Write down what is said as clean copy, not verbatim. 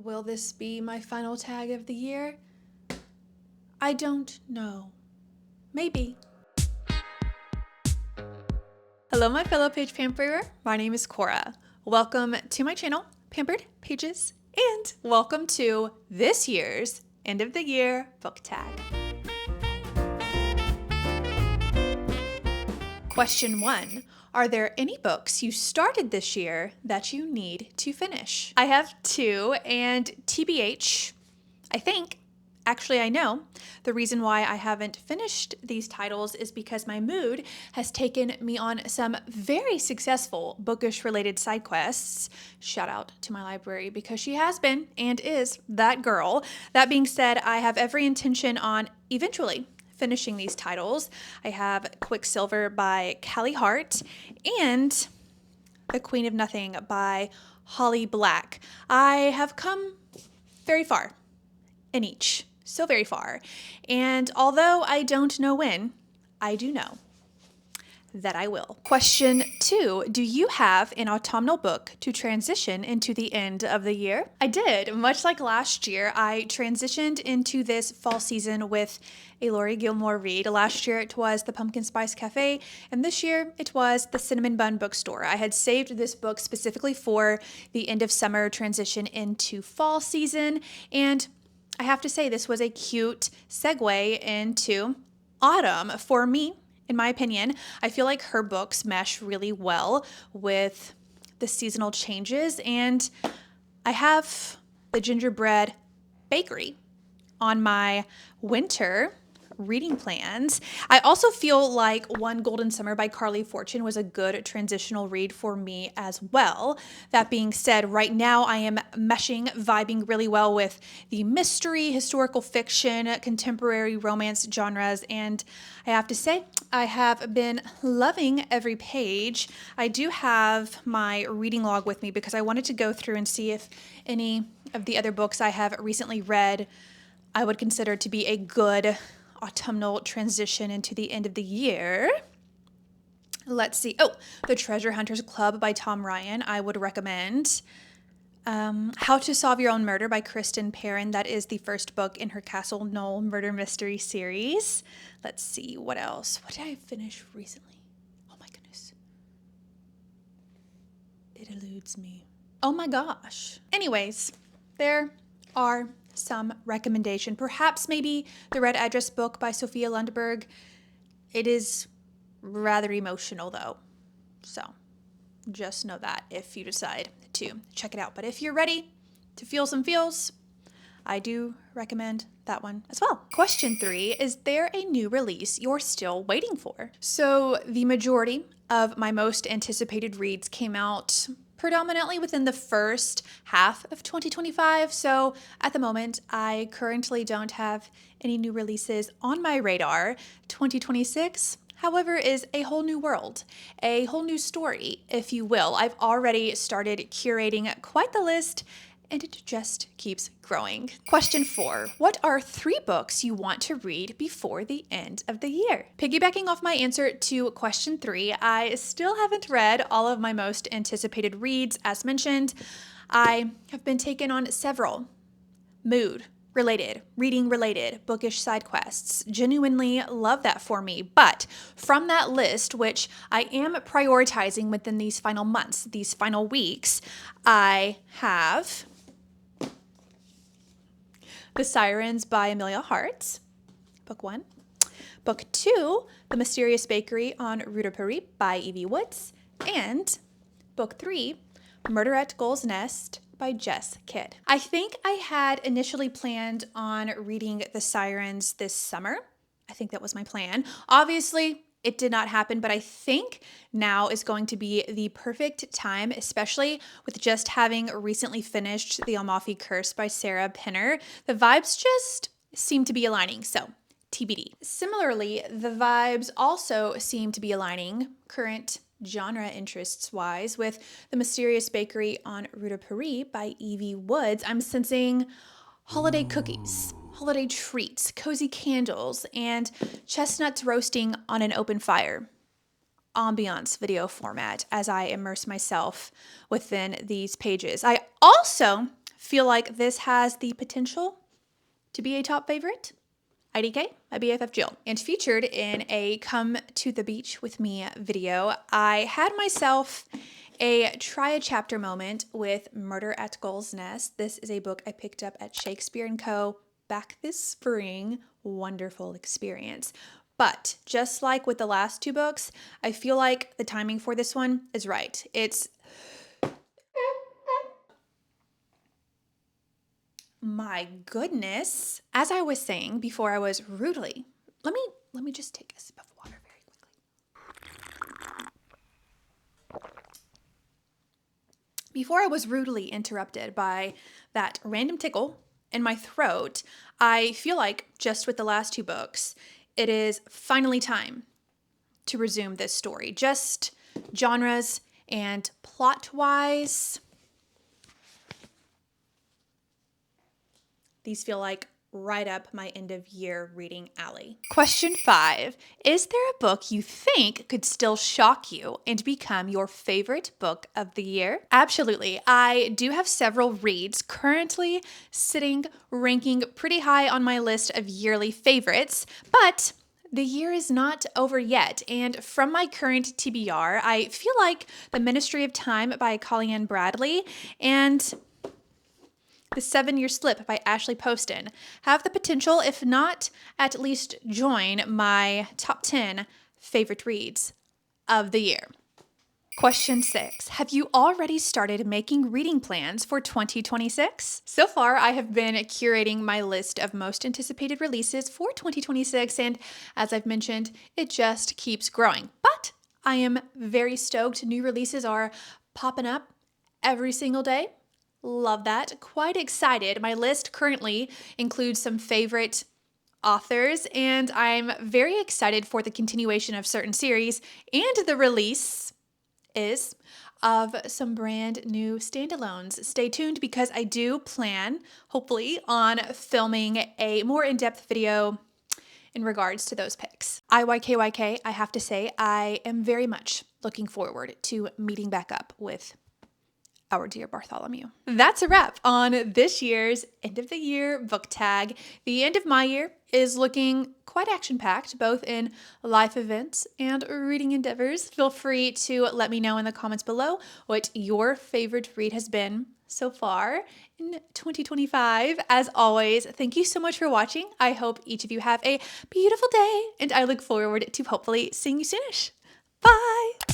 Will this be my final tag of the year? I don't know. Maybe. Hello, my fellow page pamperer. My name is Cora. Welcome to my channel, Pampered Pages, and welcome to this year's end of the year book tag. Question 1. Are there any books you started this year that you need to finish? I have 2, and TBH, I know, the reason why I haven't finished these titles is because my mood has taken me on some very successful bookish related side quests. Shout out to my library because she has been and is that girl. That being said, I have every intention on eventually finishing these titles. I have Quicksilver by Callie Hart and The Queen of Nothing by Holly Black. I have come very far in each, so very far. And although I don't know when, I do know that I will. Question 2. Do you have an autumnal book to transition into the end of the year? I did. Much like last year, I transitioned into this fall season with a Lori Gilmore read. Last year it was The Pumpkin Spice Cafe, and this year it was The Cinnamon Bun Bookstore. I had saved this book specifically for the end of summer transition into fall season, and I have to say this was a cute segue into autumn for me. In my opinion, I feel like her books mesh really well with the seasonal changes, and I have the Gingerbread Bakery on my winter reading plans. I also feel like One Golden Summer by Carly Fortune was a good transitional read for me as well. That being said, right now I am vibing really well with the mystery, historical fiction, contemporary romance genres, and I have to say, I have been loving every page. I do have my reading log with me because I wanted to go through and see if any of the other books I have recently read I would consider to be a good autumnal transition into the end of the year. Let's see. Oh, The Treasure Hunters Club by Tom Ryan, I would recommend. How to Solve Your Own Murder by Kristen Perrin. That is the first book in her Castle Knoll murder mystery series. Let's see, what else? What did I finish recently? Oh my goodness. It eludes me. Oh my gosh. Anyways, there are some recommendation. Perhaps maybe the Red Address book by Sophia Lundberg. It is rather emotional though. So just know that if you decide to check it out. But if you're ready to feel some feels, I do recommend that one as well. Question 3, is there a new release you're still waiting for? So the majority of my most anticipated reads came out predominantly within the first half of 2025. So at the moment, I currently don't have any new releases on my radar. 2026, however, is a whole new world, a whole new story, if you will. I've already started curating quite the list, and it just keeps growing. Question 4, what are 3 books you want to read before the end of the year? Piggybacking off my answer to question 3, I still haven't read all of my most anticipated reads. As mentioned, I have been taken on several mood-related, reading-related, bookish side quests. Genuinely love that for me. But from that list, which I am prioritizing within these final months, these final weeks, I have The Sirens by Amelia Hart, book 1. Book 2, The Mysterious Bakery on Rue de Paris by Evie Woods. And book 3, Murder at Gull's Nest by Jess Kidd. I think I had initially planned on reading The Sirens this summer. I think that was my plan. Obviously, it did not happen, but I think now is going to be the perfect time, especially with just having recently finished The Amalfi Curse by Sarah Pinner. The vibes just seem to be aligning, so TBD. Similarly, the vibes also seem to be aligning current genre interests-wise with The Mysterious Bakery on Rue de Paris by Evie Woods. I'm sensing holiday cookies, holiday treats, cozy candles, and chestnuts roasting on an open fire. Ambiance video format as I immerse myself within these pages. I also feel like this has the potential to be a top favorite. IDK, my BFF Jill. And featured in a Come to the Beach with Me video, I had myself a try a chapter moment with Murder at Gull's Nest. This is a book I picked up at Shakespeare & Co. back this spring. Wonderful experience. But just like with the last two books, I feel like the timing for this one is right. It's my goodness. As I was saying before I was rudely, let me just take a sip of water very quickly. Before I was rudely interrupted by that random tickle in my throat, I feel like just with the last two books, it is finally time to resume this story. Just genres and plot-wise, these feel like right up my end of year reading alley. Question 5. Is there a book you think could still shock you and become your favorite book of the year? Absolutely. I do have several reads currently sitting ranking pretty high on my list of yearly favorites, but the year is not over yet, and from my current TBR, I feel like The Ministry of Time by Colleen Bradley and The 7-Year Slip by Ashley Poston have the potential, if not at least join my top 10 favorite reads of the year. Question 6. Have you already started making reading plans for 2026? So far, I have been curating my list of most anticipated releases for 2026, and as I've mentioned, it just keeps growing. But I am very stoked. New releases are popping up every single day. Love that. Quite excited. My list currently includes some favorite authors, and I'm very excited for the continuation of certain series and the release is of some brand new standalones. Stay tuned because I do plan, hopefully, on filming a more in-depth video in regards to those picks. IYKYK, I have to say, I am very much looking forward to meeting back up with our dear Bartholomew. That's a wrap on this year's end of the year book tag. The end of my year is looking quite action-packed, both in life events and reading endeavors. Feel free to let me know in the comments below what your favorite read has been so far in 2025. As always, thank you so much for watching. I hope each of you have a beautiful day, and I look forward to hopefully seeing you soonish. Bye!